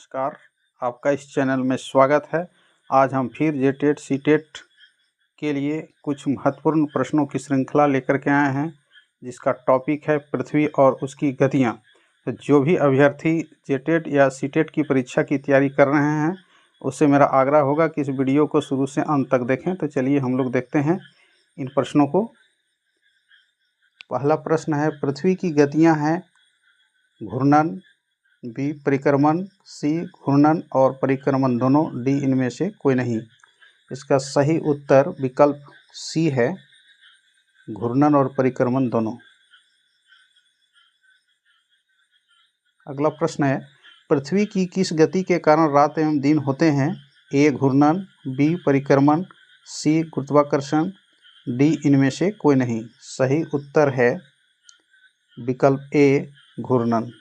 नमस्कार, आपका इस चैनल में स्वागत है। आज हम फिर जेटेट सीटेट के लिए कुछ महत्वपूर्ण प्रश्नों की श्रृंखला लेकर के आए हैं, जिसका टॉपिक है पृथ्वी और उसकी गतियां। तो जो भी अभ्यर्थी जेटेट या सीटेट की परीक्षा की तैयारी कर रहे हैं, उससे मेरा आग्रह होगा कि इस वीडियो को शुरू से अंत तक देखें। तो चलिए हम लोग देखते हैं इन प्रश्नों को। पहला प्रश्न है, पृथ्वी की गतियाँ हैं घूर्णन, बी परिक्रमण, सी घूर्णन और परिक्रमण दोनों, डी इनमें से कोई नहीं। इसका सही उत्तर विकल्प सी है, घूर्णन और परिक्रमण दोनों। अगला प्रश्न है, पृथ्वी की किस गति के कारण रात एवं दिन होते हैं? ए घूर्णन, बी परिक्रमण, सी गुरुत्वाकर्षण, डी इनमें से कोई नहीं। सही उत्तर है विकल्प ए, घूर्णन।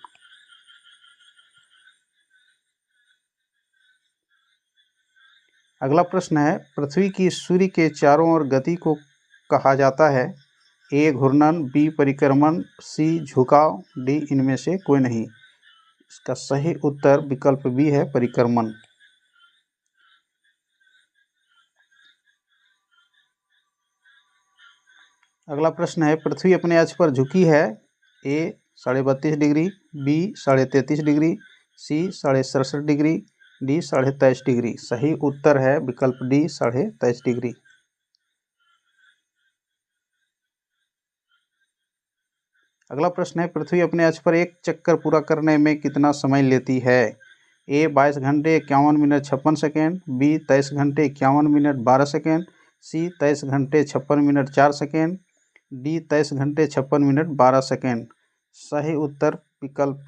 अगला प्रश्न है, पृथ्वी की सूर्य के चारों ओर गति को कहा जाता है? ए घूर्णन, बी परिक्रमण, सी झुकाव, डी इनमें से कोई नहीं। इसका सही उत्तर विकल्प बी है, परिक्रमण। अगला प्रश्न है, पृथ्वी अपने अक्ष पर झुकी है? ए 32.5 डिग्री, बी 33.5 डिग्री, सी 67.5 डिग्री, डी 23.5 डिग्री। सही उत्तर है विकल्प डी, 23.5 डिग्री। अगला प्रश्न है, पृथ्वी अपने अक्ष पर एक चक्कर पूरा करने में कितना समय लेती है? ए 22 घंटे 51 मिनट 56 सेकेंड, बी 23 घंटे 51 मिनट 12 सेकेंड, सी 23 घंटे 56 मिनट 4 सेकेंड, डी 23 घंटे 56 मिनट 12 सेकेंड। सही उत्तर विकल्प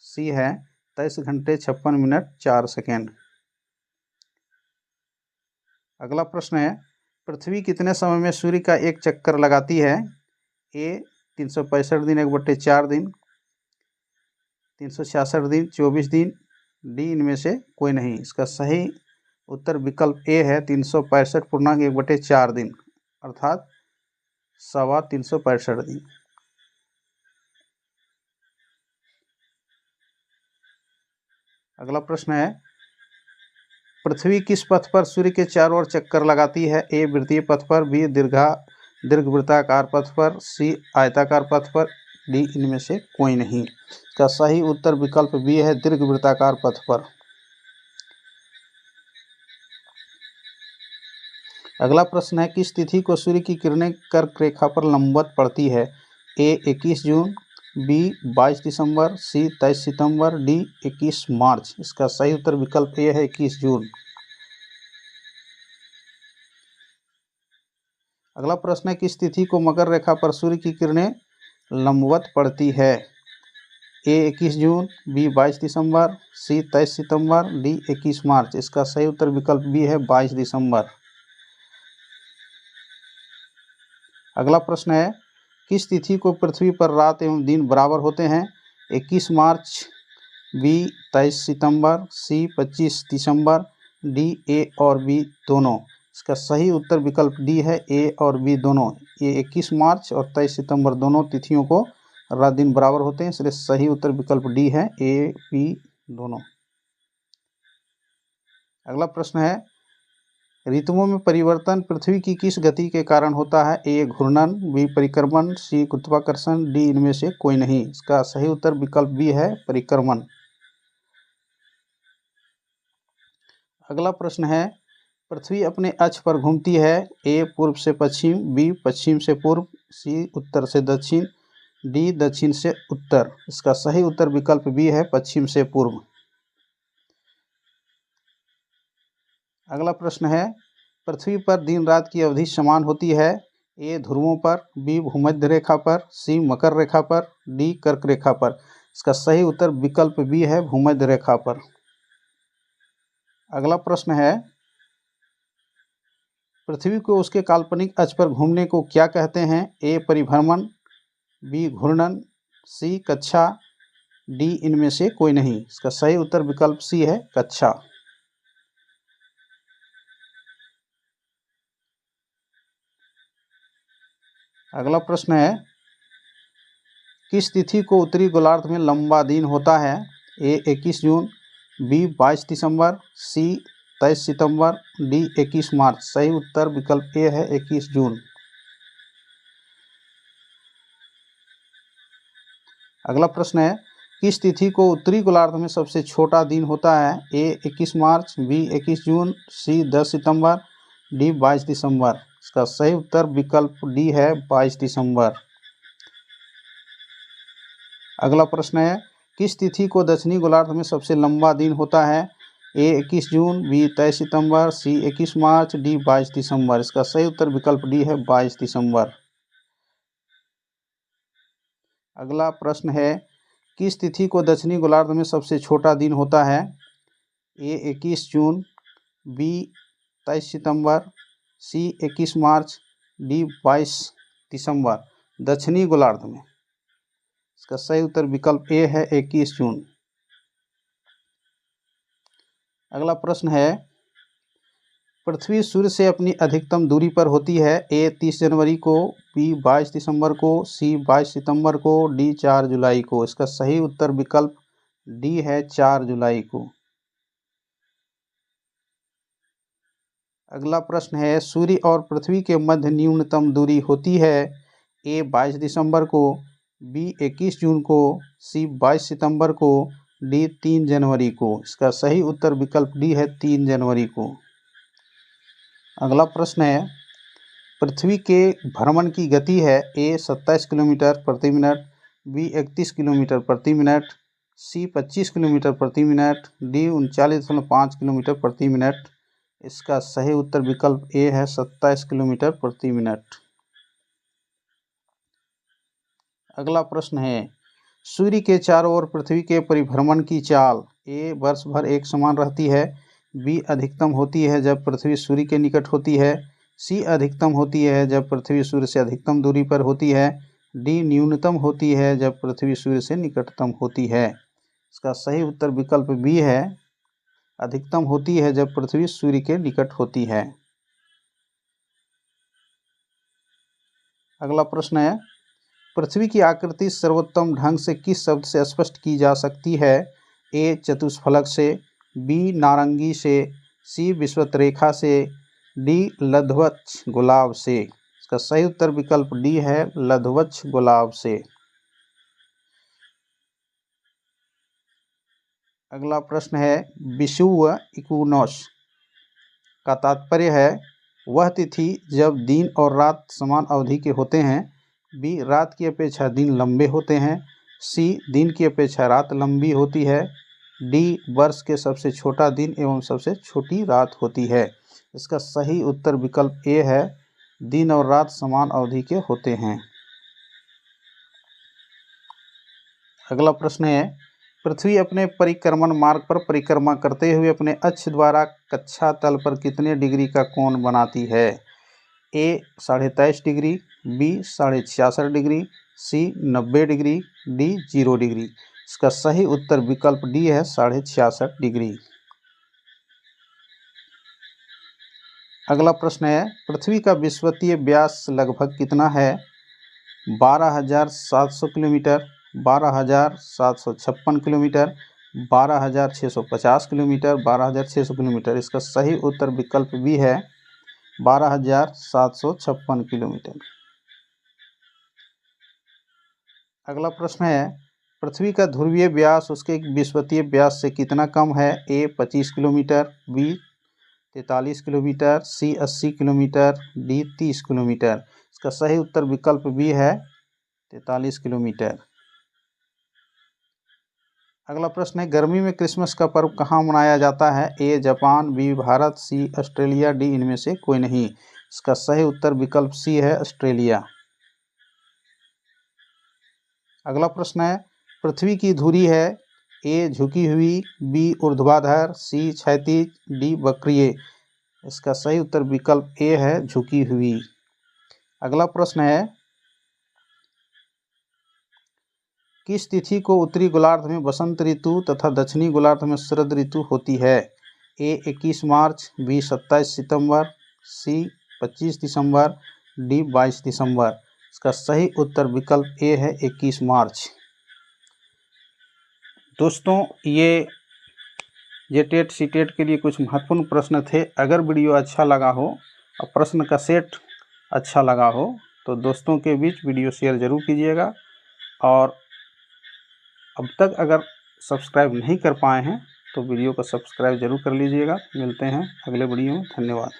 सी है, 23 घंटे 56 मिनट 4 सेकेंड। अगला प्रश्न है, पृथ्वी कितने समय में सूर्य का एक चक्कर लगाती है? ए 365 दिन 1/4 दिन, 366 दिन 24 दिन, डी इनमें से कोई नहीं। इसका सही उत्तर विकल्प ए है, 365.1/4 दिन, अर्थात 365 दिन। अगला प्रश्न है, पृथ्वी किस पथ पर सूर्य के चारों ओर चक्कर लगाती है? ए वृत्तीय पथ पर, बी दीर्घवृत्ताकार पथ पर, सी आयताकार पथ पर, डी इनमें से कोई नहीं। इसका सही उत्तर विकल्प बी है, दीर्घवृत्ताकार पथ पर। अगला प्रश्न है, किस तिथि को सूर्य की किरणें कर्क रेखा पर लंबवत पड़ती है? ए 21 जून, बी 22 दिसंबर, सी 23 सितंबर, डी 21 मार्च। इसका सही उत्तर विकल्प ए है, 21 जून। अगला प्रश्न है, किस तिथि को मकर रेखा पर सूर्य की किरणें लंबवत पड़ती है? ए 21 जून, बी 22 दिसंबर, सी 23 सितंबर, डी 21 मार्च। इसका सही उत्तर विकल्प बी है, 22 दिसंबर। अगला प्रश्न है, किस तिथि को पृथ्वी पर रात एवं दिन बराबर होते हैं? 21 मार्च, B 23 September, C 25 December, D A और बी दोनों। इसका सही उत्तर विकल्प डी है, ए और बी दोनों। ये 21 मार्च और 23 सितंबर दोनों तिथियों को रात दिन बराबर होते हैं, इसलिए सही उत्तर विकल्प डी है, ए बी दोनों। अगला प्रश्न है, ऋतुओं में परिवर्तन पृथ्वी की किस गति के कारण होता है? ए घूर्णन, बी परिक्रमण, सी गुरुत्वाकर्षण, डी इनमें से कोई नहीं। इसका सही उत्तर विकल्प बी है, परिक्रमण। अगला प्रश्न है, पृथ्वी अपने अक्ष पर घूमती है? ए पूर्व से पश्चिम, बी पश्चिम से पूर्व, सी उत्तर से दक्षिण, डी दक्षिण से उत्तर। इसका सही उत्तर विकल्प बी है, पश्चिम से पूर्व। अगला प्रश्न है, पृथ्वी पर दिन रात की अवधि समान होती है? ए ध्रुवों पर, बी भूमध्य रेखा पर, सी मकर रेखा पर, डी कर्क रेखा पर। इसका सही उत्तर विकल्प बी है, भूमध्य रेखा पर। अगला प्रश्न है, पृथ्वी को उसके काल्पनिक अक्ष पर घूमने को क्या कहते हैं? ए परिभ्रमण, बी घूर्णन, सी कक्षा, डी इनमें से कोई नहीं। इसका सही उत्तर विकल्प सी है, कक्षा। अगला प्रश्न है, किस तिथि को उत्तरी गोलार्ध में लंबा दिन होता है? ए 21 जून, बी 22 दिसंबर, सी 23 सितंबर, डी 21 मार्च। सही उत्तर विकल्प ए है 21 जून। अगला प्रश्न है, किस तिथि को उत्तरी गोलार्ध में सबसे छोटा दिन होता है? ए 21 मार्च, बी 21 जून, सी 10 सितंबर, डी 22 दिसंबर। इसका सही उत्तर विकल्प डी है 22 दिसंबर। अगला प्रश्न है, किस तिथि को दक्षिणी गोलार्ध में सबसे लंबा दिन होता है? ए 21 जून, बी 23 सितंबर, सी 21 मार्च, डी 22 दिसंबर। इसका सही उत्तर विकल्प डी है 22 दिसंबर। अगला प्रश्न है, किस तिथि को दक्षिणी गोलार्ध में सबसे छोटा दिन होता है? ए 21 जून, बी 23 सितंबर, सी 21 मार्च, डी 22 दिसंबर। दक्षिणी गोलार्ध में इसका सही उत्तर विकल्प ए है 21 जून। अगला प्रश्न है, पृथ्वी सूर्य से अपनी अधिकतम दूरी पर होती है? ए 30 जनवरी को, बी 22 दिसंबर को, सी 22 सितंबर को, डी 4 जुलाई को। इसका सही उत्तर विकल्प डी है 4 जुलाई को। अगला प्रश्न है, सूर्य और पृथ्वी के मध्य न्यूनतम दूरी होती है? ए 22 दिसंबर को, बी 21 जून को, सी 22 सितंबर को, डी 3 जनवरी को। इसका सही उत्तर विकल्प डी है 3 जनवरी को। अगला प्रश्न है, पृथ्वी के भ्रमण की गति है? ए 27 किलोमीटर प्रति मिनट, बी 31 किलोमीटर प्रति मिनट, सी 25 किलोमीटर प्रति मिनट, डी 39.5 किलोमीटर प्रति मिनट। इसका सही उत्तर विकल्प ए है 27 किलोमीटर प्रति मिनट। अगला प्रश्न है, सूर्य के चारों ओर पृथ्वी के परिभ्रमण की चाल? ए वर्ष भर एक समान रहती है, बी अधिकतम होती है जब पृथ्वी सूर्य के निकट होती है, सी अधिकतम होती है जब पृथ्वी सूर्य से अधिकतम दूरी पर होती है, डी न्यूनतम होती है जब पृथ्वी सूर्य से निकटतम होती है। इसका सही उत्तर विकल्प बी है, अधिकतम होती है जब पृथ्वी सूर्य के निकट होती है। अगला प्रश्न है, पृथ्वी की आकृति सर्वोत्तम ढंग से किस शब्द से स्पष्ट की जा सकती है? ए चतुष्फलक से, बी नारंगी से, सी विषुवत रेखा से, डी लघ्वच्छ गुलाब से। इसका सही उत्तर विकल्प डी है लघ्वच्छ गुलाब से। अगला प्रश्न है, विषुव इक्विनोक्स का तात्पर्य है वह तिथि जब दिन और रात समान अवधि के होते हैं, बी रात की अपेक्षा दिन लंबे होते हैं, सी दिन की अपेक्षा रात लंबी होती है, डी वर्ष के सबसे छोटा दिन एवं सबसे छोटी रात होती है। इसका सही उत्तर विकल्प ए है, दिन और रात समान अवधि के होते हैं। अगला प्रश्न है, पृथ्वी अपने परिक्रमण मार्ग पर परिक्रमा करते हुए अपने अक्ष द्वारा कक्षा तल पर कितने डिग्री का कोण बनाती है? ए 23.5 डिग्री, बी 66.5 डिग्री, सी 90 डिग्री, डी 0 डिग्री। इसका सही उत्तर विकल्प डी है 66.5 डिग्री। अगला प्रश्न है, पृथ्वी का विषुवतीय व्यास लगभग कितना है? 12,700 किलोमीटर, 12,756 किलोमीटर, 12,650 किलोमीटर, 12,600 किलोमीटर। इसका सही उत्तर विकल्प बी है 12,756 किलोमीटर। अगला प्रश्न है, पृथ्वी का ध्रुवीय व्यास उसके विषुवतीय व्यास से कितना कम है? ए 25 किलोमीटर, बी 43 किलोमीटर, सी 80 किलोमीटर, डी 30 किलोमीटर। इसका सही उत्तर विकल्प बी है 43 किलोमीटर। अगला प्रश्न है, गर्मी में क्रिसमस का पर्व कहाँ मनाया जाता है? A Japan, B Bharat, C Australia, D इनमें से कोई नहीं। इसका सही उत्तर विकल्प सी है ऑस्ट्रेलिया। अगला प्रश्न है, पृथ्वी की धुरी है? ए झुकी हुई, बी ऊर्ध्वाधर, सी क्षैतिज, डी वक्रीय। इसका सही उत्तर विकल्प ए है झुकी हुई। अगला प्रश्न है, किस तिथि को उत्तरी गोलार्ध में बसंत ऋतु तथा दक्षिणी गोलार्ध में शरद ऋतु होती है? ए 21 मार्च, बी 27 सितंबर, सी 25 दिसंबर, डी 22 दिसंबर। इसका सही उत्तर विकल्प ए है 21 मार्च। दोस्तों, ये जेटेट सीटेट के लिए कुछ महत्वपूर्ण प्रश्न थे। अगर वीडियो अच्छा लगा हो और प्रश्न का सेट अच्छा लगा हो तो दोस्तों के बीच वीडियो शेयर ज़रूर कीजिएगा। और अब तक अगर सब्सक्राइब नहीं कर पाए हैं तो वीडियो को सब्सक्राइब ज़रूर कर लीजिएगा। मिलते हैं अगले वीडियो में। धन्यवाद।